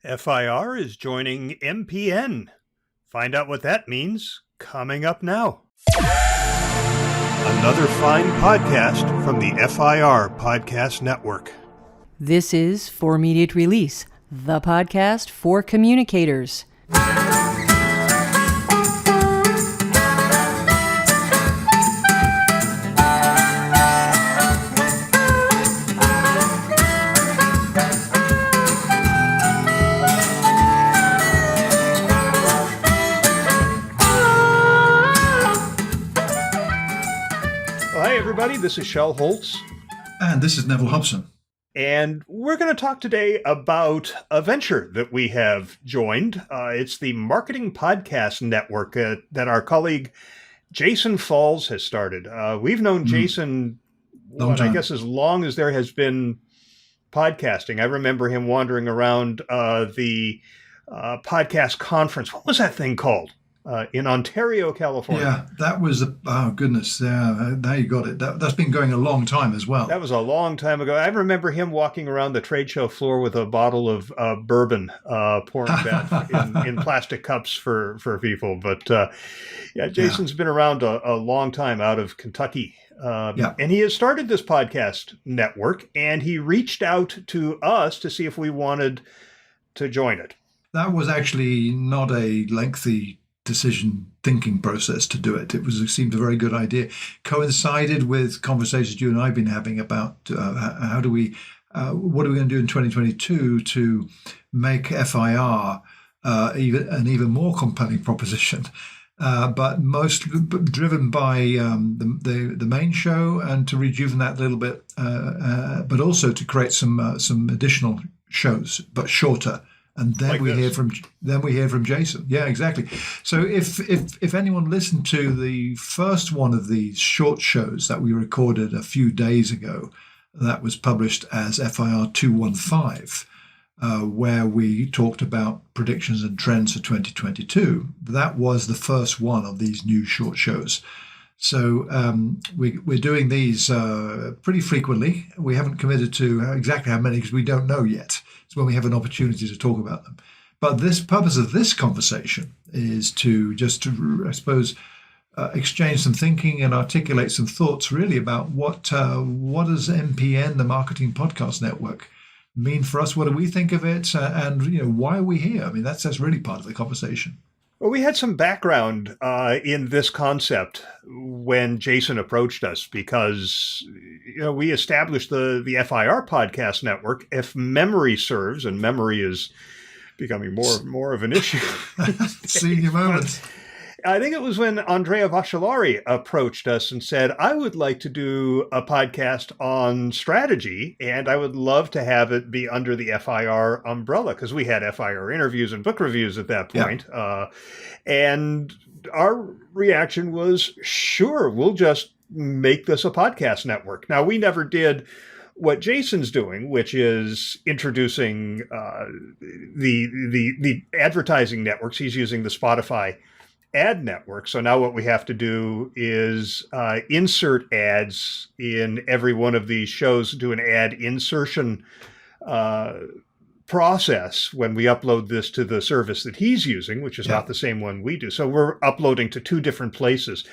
FIR is joining MPN. Find out what that means coming up now. Another fine podcast from the FIR Podcast Network. This is For Immediate Release, the podcast for communicators. Hi, everybody. This is Shel Holtz. And this is Neville Hobson. And we're going to talk today about a venture that we have joined. It's the Marketing Podcast Network that our colleague Jason Falls has started. We've known Jason, I guess, as long as there has been podcasting. I remember him wandering around the podcast conference. What was that thing called? In Ontario, California. Yeah, that was, oh goodness, now you got it. That's been going a long time as well. That was a long time ago. I remember him walking around the trade show floor with a bottle of bourbon, pouring that in plastic cups for people. But Jason's been around a long time out of Kentucky. And he has started this podcast network, and he reached out to us to see if we wanted to join it. That was actually not a lengthy decision thinking process to do it. It seemed a very good idea. Coincided with conversations you and I have been having about what are we going to do in 2022 to make FIR an even more compelling proposition. But most driven by the main show and to rejuvenate that a little bit, but also to create some additional shows, but shorter. And then we hear from Jason. Yeah, exactly. So if anyone listened to the first one of these short shows that we recorded a few days ago, that was published as FIR 215, where we talked about predictions and trends for 2022. That was the first one of these new short shows. So we're doing these pretty frequently. We haven't committed to exactly how many because we don't know yet. It's when we have an opportunity to talk about them. But this purpose of this conversation is to I suppose, exchange some thinking and articulate some thoughts really about what does MPN, the Marketing Podcast Network, mean for us? What do we think of it? And why are we here? I mean, that's really part of the conversation. Well, we had some background in this concept when Jason approached us because we established the FIR Podcast Network, if memory serves, and memory is becoming more of an issue. Senior moment. I think it was when Andrea Vasciolari approached us and said, I would like to do a podcast on strategy, and I would love to have it be under the FIR umbrella, because we had FIR interviews and book reviews at that point. Yeah. And our reaction was, sure, we'll just make this a podcast network. Now, we never did what Jason's doing, which is introducing the advertising networks. He's using the Spotify ad network. So now what we have to do is insert ads in every one of these shows, do an ad insertion process when we upload this to the service that he's using, which is not the same one we do. So we're uploading to two different places.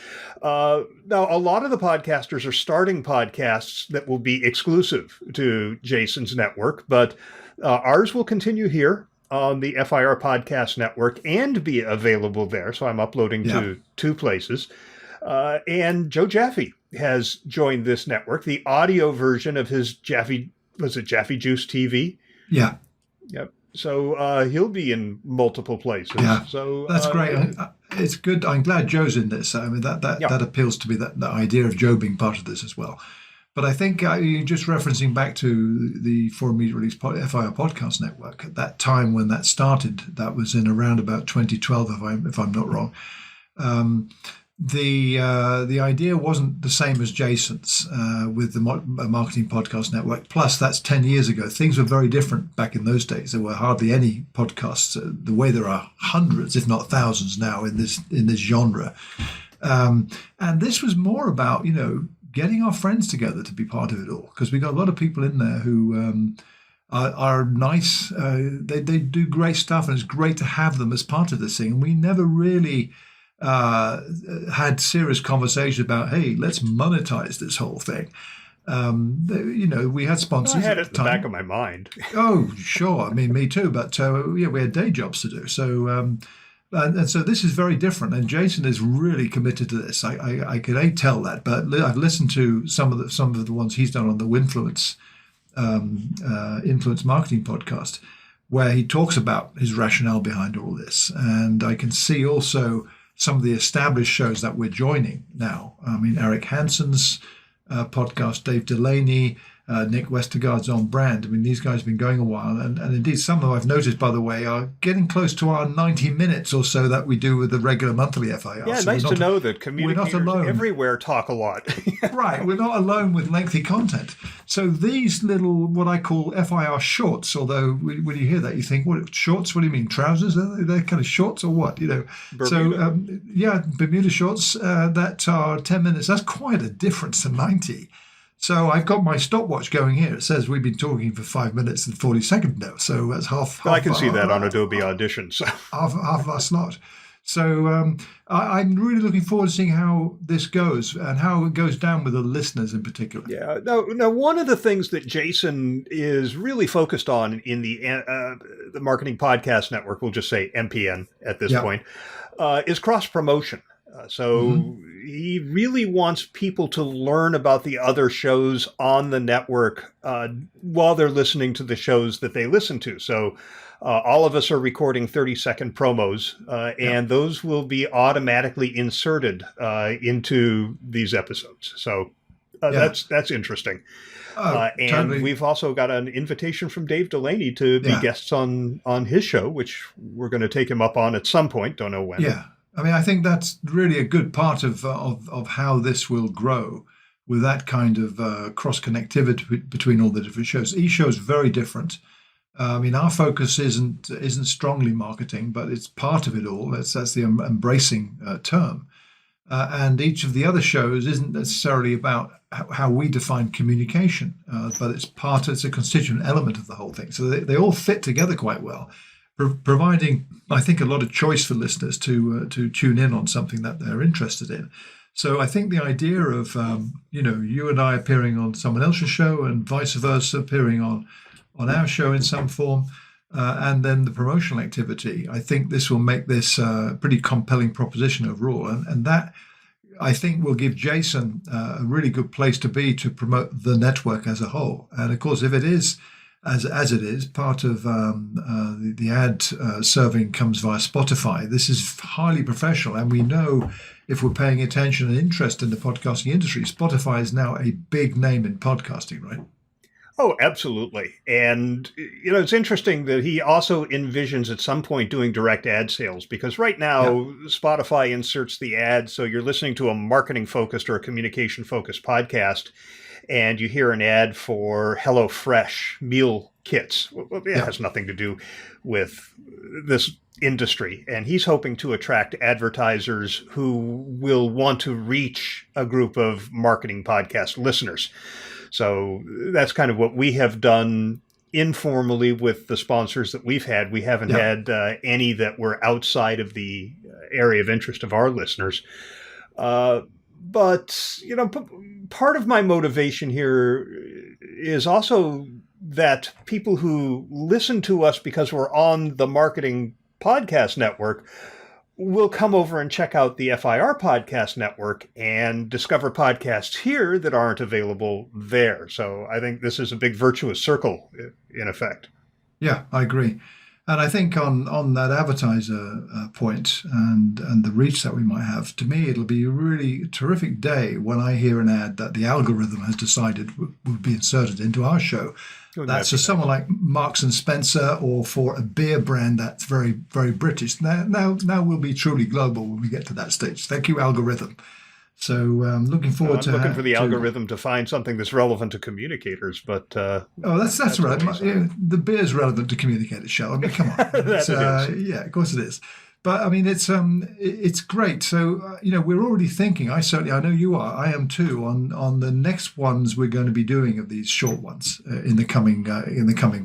Now, a lot of the podcasters are starting podcasts that will be exclusive to Jason's network, but ours will continue here on the FIR Podcast Network and be available there. So I'm uploading to two places. And Joe Jaffe has joined this network, the audio version of his Jaffe Juice TV? Yeah. Yep. So he'll be in multiple places. Yeah. So that's great. It's good. I'm glad Joe's in this. I mean, that appeals to me, that idea of Joe being part of this as well. But I think just referencing back to the For Immediate Release FIR Podcast Network, at that time when that started, that was in around about 2012, if I'm not wrong. The idea wasn't the same as Jason's with the Marketing Podcast Network. Plus, that's 10 years ago. Things were very different back in those days. There were hardly any podcasts. The way there are hundreds, if not thousands, now in this genre. And this was more about getting our friends together to be part of it all, because we got a lot of people in there who are nice. They do great stuff, and it's great to have them as part of this thing. And we never really had serious conversations about, hey, let's monetize this whole thing. We had sponsors. I had it at in the the time. back of my mind. Oh, sure. I mean, me too. But we had day jobs to do. So, and so this is very different. And Jason is really committed to this. I can tell that. But I've listened to some of the ones he's done on the Winfluence influence marketing podcast, where he talks about his rationale behind all this. And I can see also some of the established shows that we're joining now. I mean, Eric Hansen's podcast, Dave Delaney, Nick Westergaard's On Brand. I mean, these guys have been going a while. And indeed, some of them I've noticed, by the way, are getting close to our 90 minutes or so that we do with the regular monthly FIR. Yeah, So nice to know that communicators alone. everywhere talk a lot. Right, we're not alone with lengthy content. So these little, what I call FIR shorts, although when you hear that, you think, what, shorts? What do you mean, trousers? They're kind of shorts or what? Bermuda. So, Bermuda shorts that are 10 minutes. That's quite a difference to 90. So I've got my stopwatch going here. It says we've been talking for 5 minutes and 40 seconds now. So that's half I can see that on Adobe Audition. So. half of our slot. So I'm really looking forward to seeing how this goes and how it goes down with the listeners in particular. Yeah. Now, one of the things that Jason is really focused on in the Marketing Podcast Network, we'll just say MPN at this point, is cross-promotion. So he really wants people to learn about the other shows on the network while they're listening to the shows that they listen to. So all of us are recording 30-second promos, and those will be automatically inserted into these episodes. So that's interesting. And totally. We've also got an invitation from Dave Delaney to be guests on his show, which we're going to take him up on at some point. Don't know when. Yeah. I mean, I think that's really a good part of how this will grow, with that kind of cross-connectivity between all the different shows. Each show is very different. I mean, our focus isn't strongly marketing, but it's part of it all. That's the embracing term. And each of the other shows isn't necessarily about how we define communication, but it's a constituent element of the whole thing. So they all fit together quite well, providing, I think, a lot of choice for listeners to tune in on something that they're interested in. So I think the idea of you and I appearing on someone else's show and vice versa, appearing on our show in some form, and then the promotional activity, I think this will make this a pretty compelling proposition overall, and that I think will give Jason a really good place to be to promote the network as a whole. And of course, if it is as it is, part of the ad serving comes via Spotify. This is highly professional, and we know if we're paying attention and interest in the podcasting industry, Spotify is now a big name in podcasting, right? Oh, absolutely. And, it's interesting that he also envisions at some point doing direct ad sales, because right now Spotify inserts the ad. So you're listening to a marketing focused or a communication focused podcast, and you hear an ad for HelloFresh meal kits. Well, it has nothing to do with this industry. And he's hoping to attract advertisers who will want to reach a group of marketing podcast listeners. So that's kind of what we have done informally with the sponsors that we've had. We haven't had any that were outside of the area of interest of our listeners. But, part of my motivation here is also that people who listen to us because we're on the Marketing Podcast Network will come over and check out the FIR Podcast Network and discover podcasts here that aren't available there. So I think this is a big virtuous circle, in effect. Yeah, I agree. And I think on that advertiser point and the reach that we might have, to me, it'll be a really terrific day when I hear an ad that the algorithm has decided would be inserted into our show. That's for someone like Marks and Spencer, or for a beer brand that's very, very British. Now we'll be truly global when we get to that stage. Thank you, algorithm. So looking forward I'm looking for the algorithm to find something that's relevant to communicators, but that's relevant. The beer's relevant to communicators, Shell. I mean, come on. Of course it is. But I mean, it's great. So we're already thinking. I know you are. I am too. On the next ones we're going to be doing of these short ones in the coming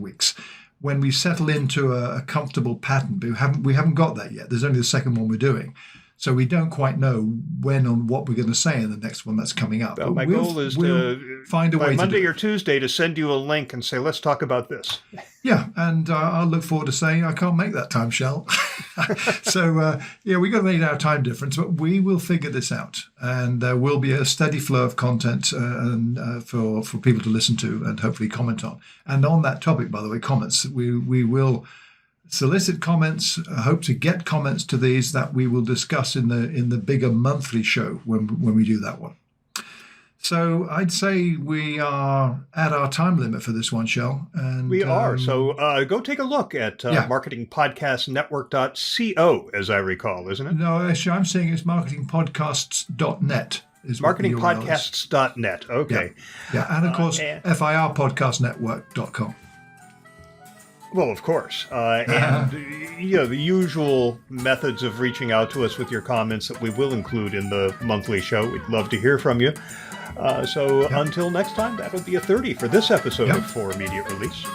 weeks. When we settle into a comfortable pattern, but we haven't got that yet. There's only the second one we're doing. So we don't quite know when and what we're going to say in the next one that's coming up. Well, my goal is to find a way Monday or Tuesday to send you a link and say, let's talk about this. Yeah, and I'll look forward to saying I can't make that time, Shell. So, we've got an 8-hour time difference, but we will figure this out. And there will be a steady flow of content for people to listen to and hopefully comment on. And on that topic, by the way, comments, we will solicit comments, hope to get comments to these that we will discuss in the bigger monthly show when we do that one. So I'd say we are at our time limit for this one, Shell. And we are. So go take a look at marketingpodcastnetwork.co, as I recall, isn't it? No, actually, I'm saying it's marketingpodcasts.net. Marketingpodcasts.net. Okay. Yeah. And of course, FIR Podcast Network.com. Well, of course. And, the usual methods of reaching out to us with your comments that we will include in the monthly show. We'd love to hear from you. Until next time, that'll be a 30 for this episode of For Immediate Release.